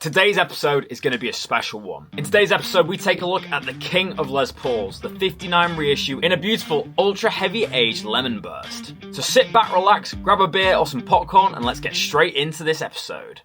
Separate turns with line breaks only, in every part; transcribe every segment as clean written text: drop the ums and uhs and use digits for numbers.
Today's episode is going to be a special one. In today's episode, we take a look at the king of Les Pauls, the 59 reissue in a beautiful, ultra-heavy aged lemon burst. So sit back, relax, grab a beer or some popcorn, and let's get straight into this episode.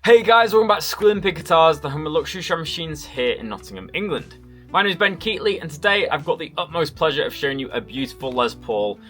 Hey guys, welcome back to Squealing Pig Guitars, the home of luxury shred machines here in Nottingham, England. My name is Ben Keightley, and today I've got the utmost pleasure of showing you a beautiful Les Paul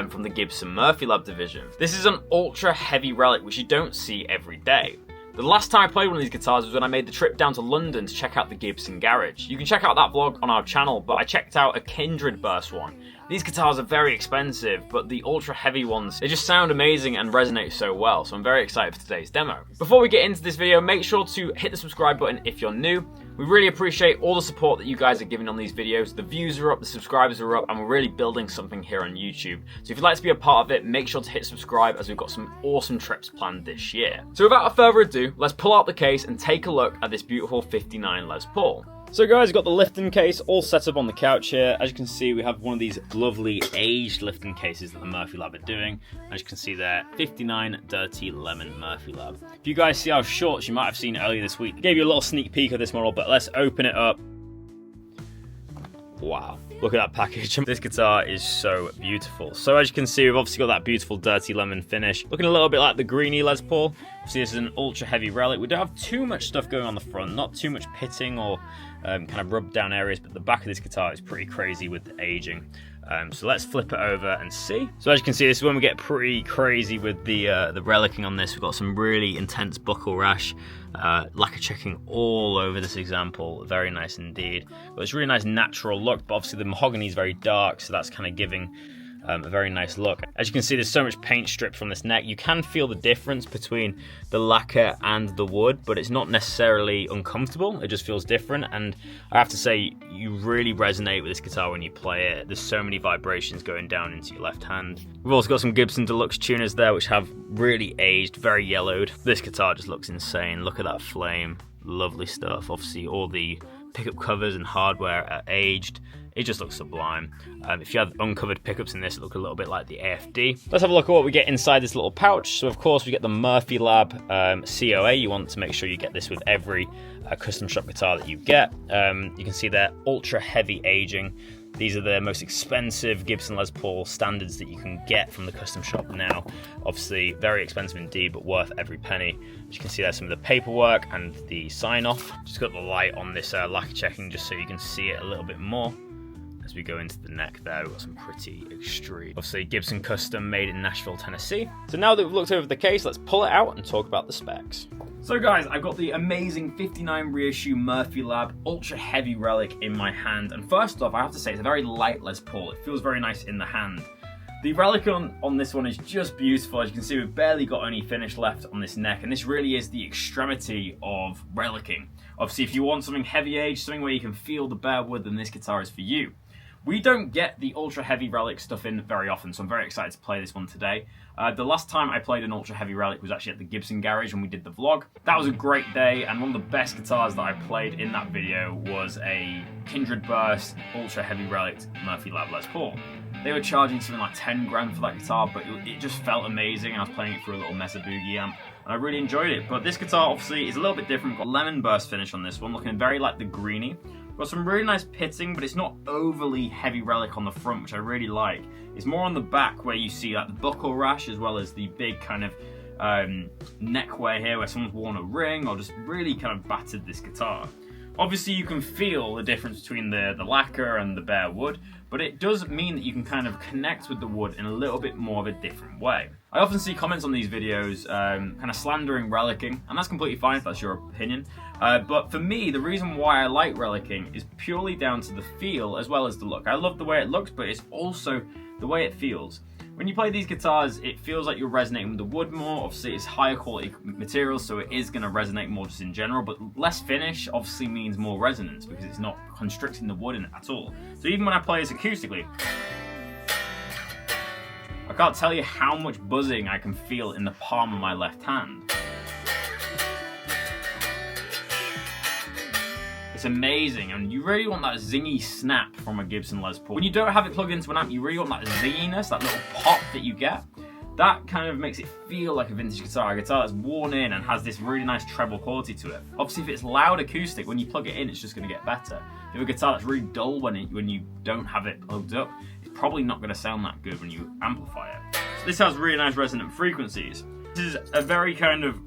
from the Gibson Murphy Lab division. This is an ultra heavy relic which you don't see every day. The last time I played one of these guitars was when I made the trip down to London to check out the Gibson garage. You can check out that vlog on our channel, but I checked out a Kindred burst one. These guitars are very expensive, but the ultra heavy ones, they just sound amazing and resonate so well, so I'm very excited for today's demo. Before we get into this video, make sure to hit the subscribe button if you're new. We really appreciate all the support that you guys are giving on these videos. The views are up, the subscribers are up, and we're really building something here on YouTube. So if you'd like to be a part of it, make sure to hit subscribe as we've got some awesome trips planned this year. So without further ado, let's pull out the case and take a look at this beautiful 59 Les Paul. So guys, we've got the lifting case all set up on the couch here. As you can see, we have one of these lovely aged lifting cases that the Murphy Lab are doing. As you can see there, 59 Dirty Lemon Murphy Lab. If you guys see our shorts, you might have seen earlier this week. I gave you a little sneak peek of this model, but let's open it up. Wow, look at that package. This guitar is so beautiful. So as you can see, we've obviously got that beautiful dirty lemon finish. Looking a little bit like the greeny Les Paul. Obviously this is an ultra heavy relic. We don't have too much stuff going on the front, not too much pitting or kind of rubbed down areas, but the back of this guitar is pretty crazy with the aging. So let's flip it over and see. So as you can see, this is when we get pretty crazy with the relicing on this. We've got some really intense buckle rash, lacquer checking all over this example. Very nice indeed. But it's a really nice natural look, but obviously the mahogany is very dark, so that's kind of giving a very nice look. As you can see, there's so much paint stripped from this neck. You can feel the difference between the lacquer and the wood, but it's not necessarily uncomfortable. It just feels different, and I have to say, you really resonate with this guitar when you play it. There's so many vibrations going down into your left hand. We've also got some Gibson Deluxe tuners there, which have really aged, very yellowed. This guitar just looks insane. Look at that flame. Lovely stuff. Obviously, all the pickup covers and hardware are aged. It just looks sublime. If you have uncovered pickups in this, it look a little bit like the AFD. Let's have a look at what we get inside this little pouch. So of course we get the Murphy Lab COA. You want to make sure you get this with every custom shop guitar that you get. You can see they're ultra heavy aging. These are the most expensive Gibson Les Paul standards that you can get from the custom shop now. Obviously very expensive indeed, but worth every penny. As you can see, there's some of the paperwork and the sign off. Just got the light on this lacquer checking just so you can see it a little bit more. As we go into the neck there, we've got some pretty extreme. Obviously Gibson custom, made in Nashville, Tennessee. So now that we've looked over the case, let's pull it out and talk about the specs. So guys, I've got the amazing 59 reissue Murphy Lab ultra heavy relic in my hand. And first off, I have to say, it's a very light Les Paul. It feels very nice in the hand. The relic on this one is just beautiful. As you can see, we've barely got any finish left on this neck, and this really is the extremity of relicing. Obviously, if you want something heavy aged, something where you can feel the bare wood, then this guitar is for you. We don't get the ultra heavy relic stuff in very often, so I'm very excited to play this one today. The last time I played an ultra heavy relic was actually at the Gibson garage when we did the vlog. That was a great day, and one of the best guitars that I played in that video was a Kindred Burst ultra heavy relic Murphy Lab Les Paul. They were charging something like 10 grand for that guitar, but it just felt amazing, and I was playing it through a little Mesa Boogie amp. and I really enjoyed it. But this guitar obviously is a little bit different. We've got lemon burst finish on this one, looking very like the greeny. We've got some really nice pitting, but it's not overly heavy relic on the front, which I really like. It's more on the back where you see like the buckle rash, as well as the big kind of neck wear here where someone's worn a ring or just really kind of battered this guitar. Obviously you can feel the difference between the lacquer and the bare wood, but it does mean that you can kind of connect with the wood in a little bit more of a different way. I often see comments on these videos kind of slandering relicking, and that's completely fine if that's your opinion. But for me, the reason why I like relicking is purely down to the feel as well as the look. I love the way it looks, but it's also the way it feels. When you play these guitars, it feels like you're resonating with the wood more. Obviously, it's higher quality material, so it is going to resonate more just in general, but less finish obviously means more resonance because it's not constricting the wood in it at all. So even when I play this acoustically, I can't tell you how much buzzing I can feel in the palm of my left hand. It's amazing, and you really want that zingy snap from a Gibson Les Paul. When you don't have it plugged into an amp, you really want that zinginess, that little pop that you get. That kind of makes it feel like a vintage guitar, a guitar that's worn in and has this really nice treble quality to it. Obviously, if it's loud acoustic, when you plug it in, it's just going to get better. If you have a guitar that's really dull when you don't have it plugged up, it's probably not going to sound that good when you amplify it. So this has really nice resonant frequencies. This is a very kind of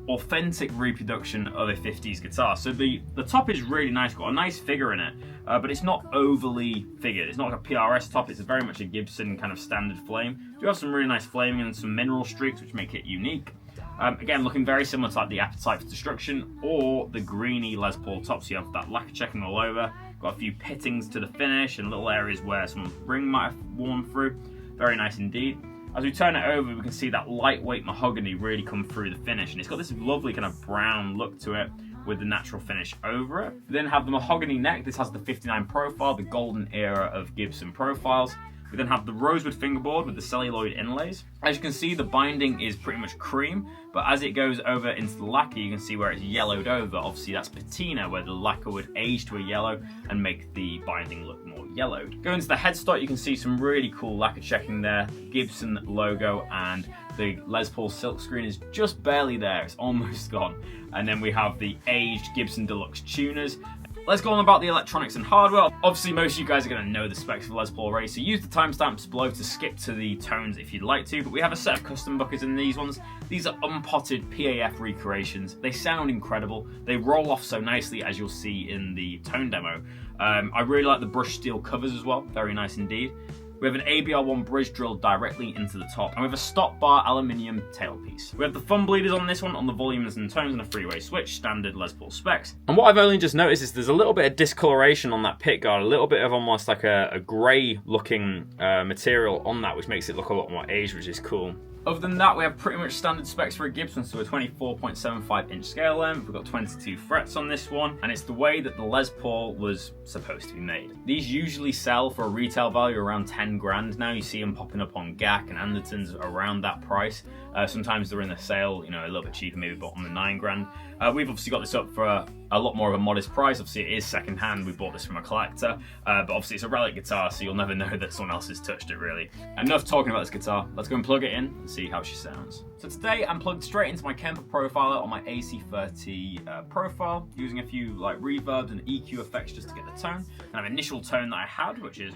authentic reproduction of a 50s guitar. So the top is really nice, got a nice figure in it, but it's not overly figured. It's not like a PRS top, it's very much a Gibson kind of standard flame. Do have some really nice flaming and some mineral streaks which make it unique. Again, looking very similar to like the Appetite for Destruction or the greeny Les Paul tops. You have that lacquer checking all over, got a few pittings to the finish and little areas where someone's ring might have worn through. Very nice indeed. As we turn it over, we can see that lightweight mahogany really come through the finish, and it's got this lovely kind of brown look to it with the natural finish over it. We then have the mahogany neck. This has the 59 profile, the golden era of Gibson profiles. We then have the rosewood fingerboard with the celluloid inlays. As you can see, the binding is pretty much cream, but as it goes over into the lacquer, you can see where it's yellowed over. Obviously, that's patina, where the lacquer would age to a yellow and make the binding look more yellowed. Going to the headstock, you can see some really cool lacquer checking there. Gibson logo, and the Les Paul silkscreen is just barely there. It's almost gone. And then we have the aged Gibson Deluxe tuners. Let's go on about the electronics and hardware. Obviously, most of you guys are going to know the specs of Les Paul already, so use the timestamps below to skip to the tones if you'd like to, but we have a set of custom buckets in these ones. These are unpotted PAF recreations. They sound incredible. They roll off so nicely, as you'll see in the tone demo. I really like the brushed steel covers as well. Very nice indeed. We have an ABR1 bridge drilled directly into the top, and we have a stop bar aluminium tailpiece. We have the thumb bleeders on this one, on the volumes and tones, and a three-way switch, standard Les Paul specs. And what I've only just noticed is there's a little bit of discoloration on that pickguard, a little bit of almost like a grey looking material on that, which makes it look a lot more aged, which is cool. Other than that, we have pretty much standard specs for a Gibson, so a 24.75 inch scale length. We've got 22 frets on this one, and it's the way that the Les Paul was supposed to be made. These usually sell for a retail value around 10 grand. Now you see them popping up on GAC and Andertons around that price. Sometimes they're in a sale, you know, a little bit cheaper, maybe about on the 9 grand. We've obviously got this up for a lot more of a modest price. Obviously, it is second hand. We bought this from a collector, but obviously it's a relic guitar, so you'll never know that someone else has touched it, really. Enough talking about this guitar. Let's go and plug it in and see how she sounds. So today I'm plugged straight into my Kemper profiler on my AC30 profile, using a few like reverbs and EQ effects just to get the tone. And an initial tone that I had, which is...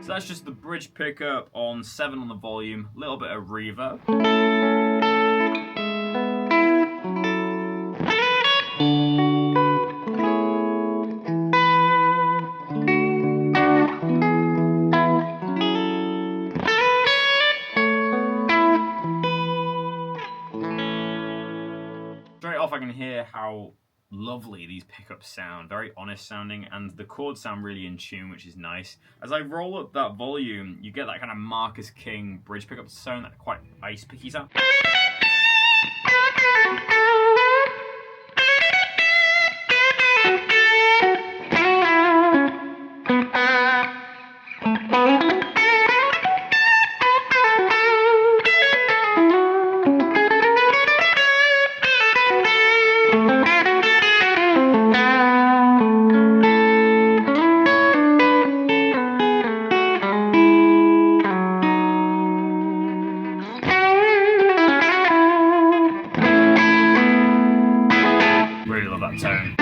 So that's just the bridge pickup on 7 on the volume, a little bit of reverb. Straight off I can hear how lovely these pickups sound, very honest sounding, and the chords sound really in tune, which is nice. As I roll up that volume, you get that kind of Marcus King bridge pickup sound, that quite ice picky sound. that tone.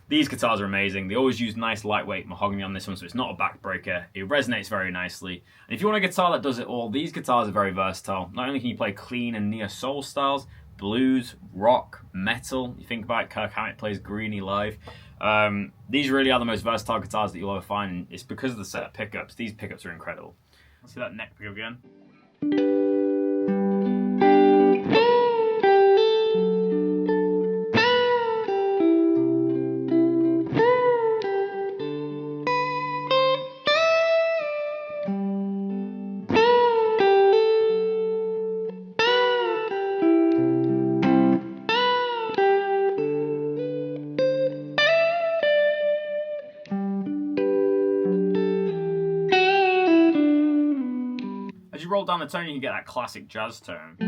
These guitars are amazing. They always use nice lightweight mahogany on this one, so it's not a backbreaker. It resonates very nicely. And if you want a guitar that does it all, these guitars are very versatile. Not only can you play clean and neo soul styles, blues, rock, metal. You think about Kirk Hammett plays Greenie live. These really are the most versatile guitars that you'll ever find. And it's because of the set of pickups. These pickups are incredible. See that neck pickup again? As you roll down the tone, you can get that classic jazz tone.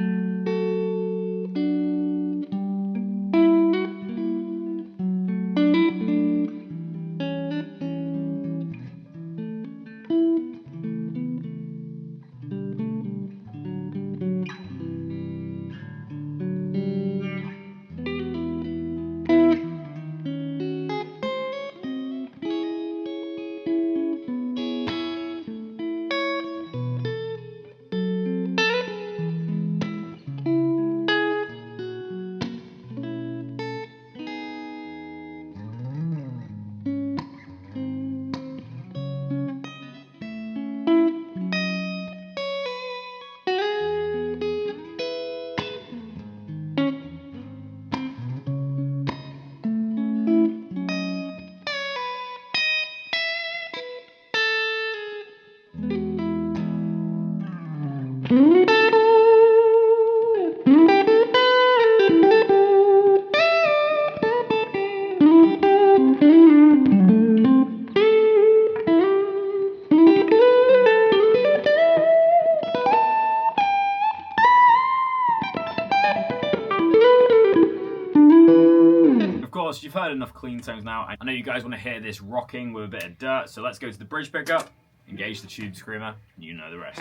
Of course, you've heard enough clean tones now. I know you guys want to hear this rocking with a bit of dirt, so let's go to the bridge pickup, engage the tube screamer, and you know the rest.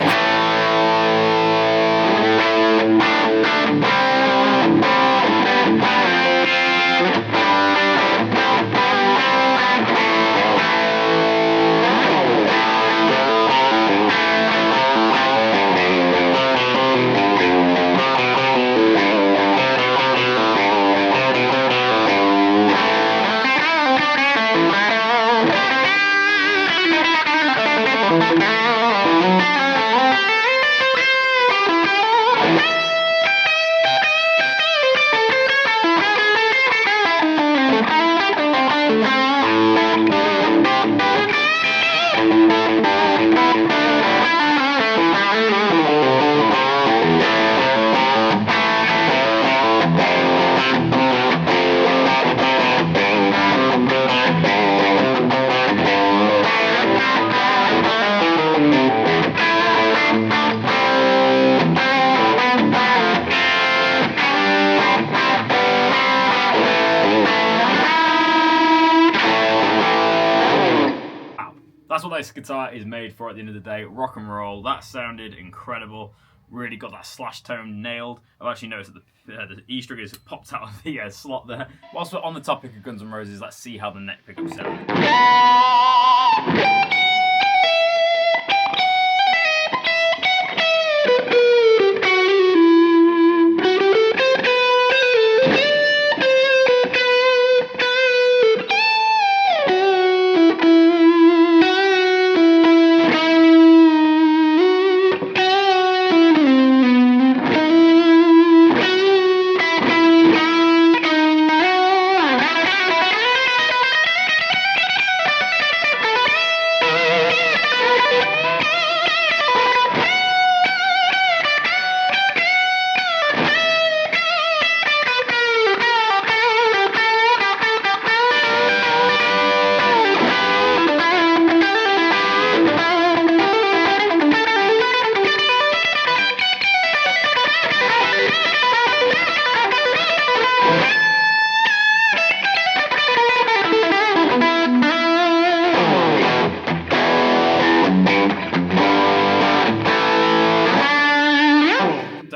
That's what this guitar is made for at the end of the day. Rock and roll. That sounded incredible. Really got that slash tone nailed. I've actually noticed that the E string has popped out of the slot there. Whilst we're on the topic of Guns N' Roses, let's see how the neck pickup sounds.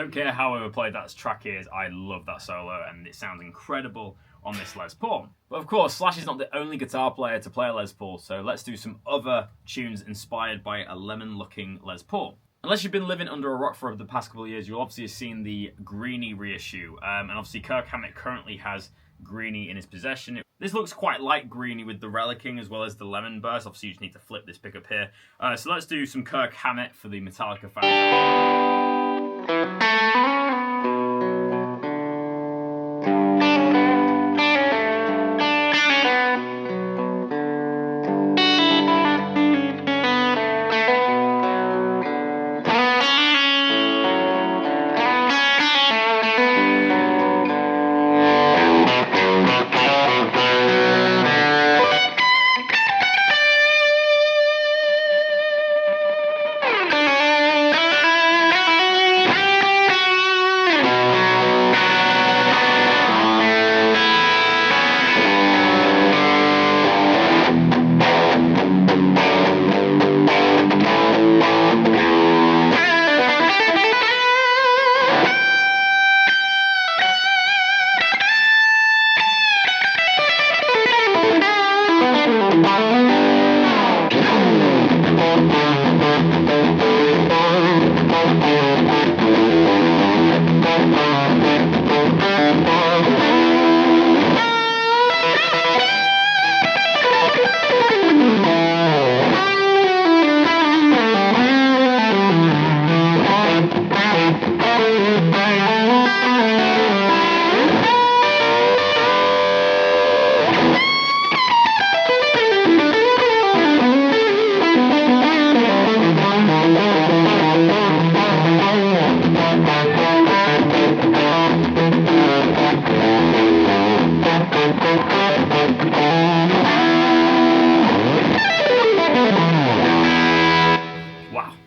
don't care how overplayed that track is, I love that solo and it sounds incredible on this Les Paul. But of course, Slash is not the only guitar player to play a Les Paul, so let's do some other tunes inspired by a lemon-looking Les Paul. Unless you've been living under a rock for the past couple of years, you'll obviously have seen the Greenie reissue, and obviously Kirk Hammett currently has Greenie in his possession. This looks quite like Greenie with the relicking as well as the lemon burst. Obviously you just need to flip this pickup here. So let's do some Kirk Hammett for the Metallica fans.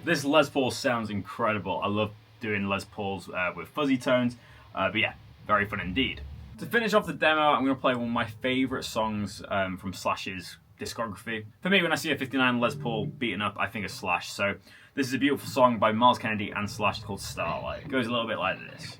This Les Paul sounds incredible. I love doing Les Pauls with fuzzy tones, but yeah, very fun indeed. To finish off the demo, I'm going to play one of my favourite songs from Slash's discography. For me, when I see a 59 Les Paul beaten up, I think of Slash, so this is a beautiful song by Miles Kennedy and Slash called Starlight. It goes a little bit like this.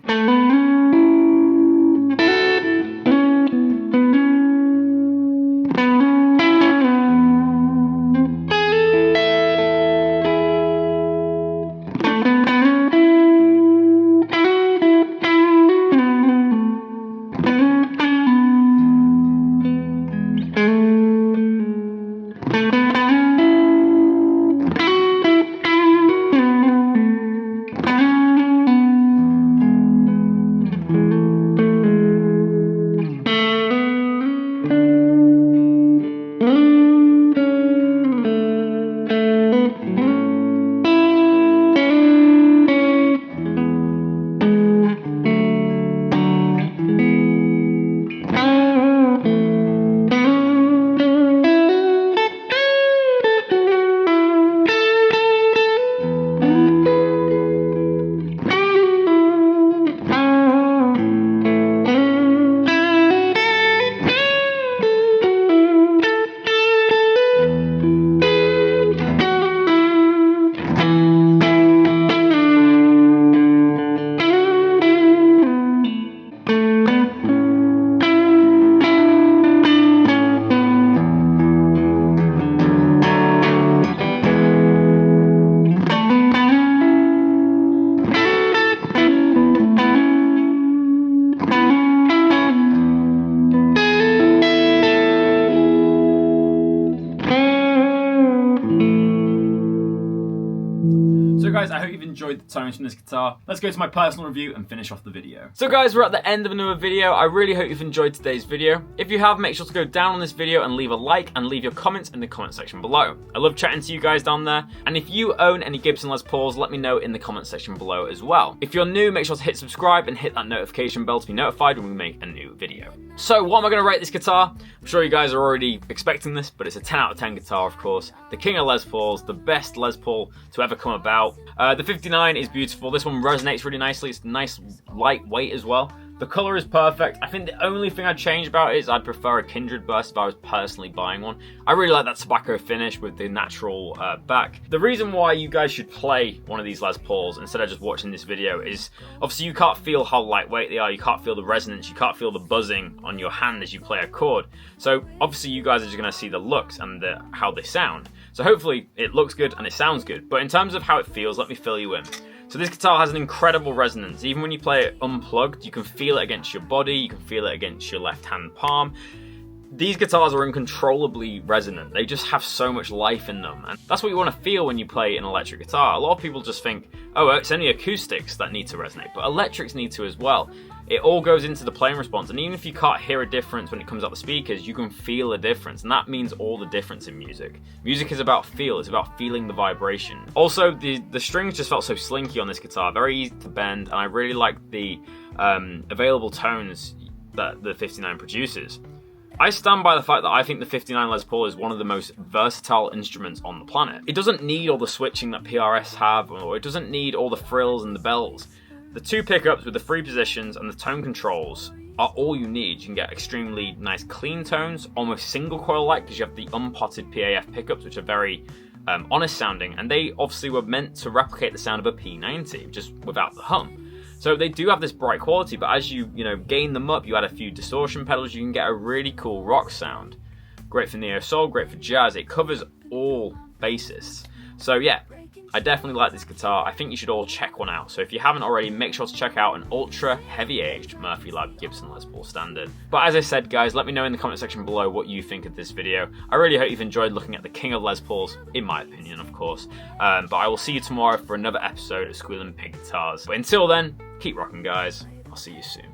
guys, I hope you've enjoyed the tones from this guitar. Let's go to my personal review and finish off the video. So guys, we're at the end of another video. I really hope you've enjoyed today's video. If you have, make sure to go down on this video and leave a like and leave your comments in the comment section below. I love chatting to you guys down there. And if you own any Gibson Les Pauls, let me know in the comment section below as well. If you're new, make sure to hit subscribe and hit that notification bell to be notified when we make a new video. So what am I going to rate this guitar? I'm sure you guys are already expecting this, but it's a 10 out of 10 guitar, of course. The king of Les Pauls, the best Les Paul to ever come about. The 59 is beautiful. This one resonates really nicely. It's nice, lightweight as well. The colour is perfect. I think the only thing I'd change about it is I'd prefer a Kindred burst if I was personally buying one. I really like that tobacco finish with the natural back. The reason why you guys should play one of these Les Pauls instead of just watching this video is obviously you can't feel how lightweight they are, you can't feel the resonance, you can't feel the buzzing on your hand as you play a chord. So obviously you guys are just going to see the looks and how they sound. So hopefully it looks good and it sounds good. But in terms of how it feels, let me fill you in. So this guitar has an incredible resonance. Even when you play it unplugged, you can feel it against your body, you can feel it against your left hand palm. These guitars are uncontrollably resonant. They just have so much life in them. And that's what you want to feel when you play an electric guitar. A lot of people just think, oh, it's only acoustics that need to resonate, but electrics need to as well. It all goes into the playing response, and even if you can't hear a difference when it comes out the speakers, you can feel a difference, and that means all the difference in music. Music is about feel, it's about feeling the vibration. Also, the strings just felt so slinky on this guitar, very easy to bend, and I really like the available tones that the 59 produces. I stand by the fact that I think the 59 Les Paul is one of the most versatile instruments on the planet. It doesn't need all the switching that PRS have, or it doesn't need all the frills and the bells. The two pickups with the 3 positions and the tone controls are all you need. You can get extremely nice clean tones, almost single coil like, because you have the unpotted PAF pickups, which are very honest sounding, and they obviously were meant to replicate the sound of a P90, just without the hum. So they do have this bright quality, but as you gain them up, you add a few distortion pedals, you can get a really cool rock sound. Great for neo soul, great for jazz. It covers all bases. So yeah, I definitely like this guitar. I think you should all check one out. So if you haven't already, make sure to check out an ultra heavy aged Murphy Lab Gibson Les Paul Standard. But as I said, guys, let me know in the comment section below what you think of this video. I really hope you've enjoyed looking at the king of Les Pauls, in my opinion, of course. But I will see you tomorrow for another episode of Squealing Pig Guitars. But until then, keep rocking, guys. I'll see you soon.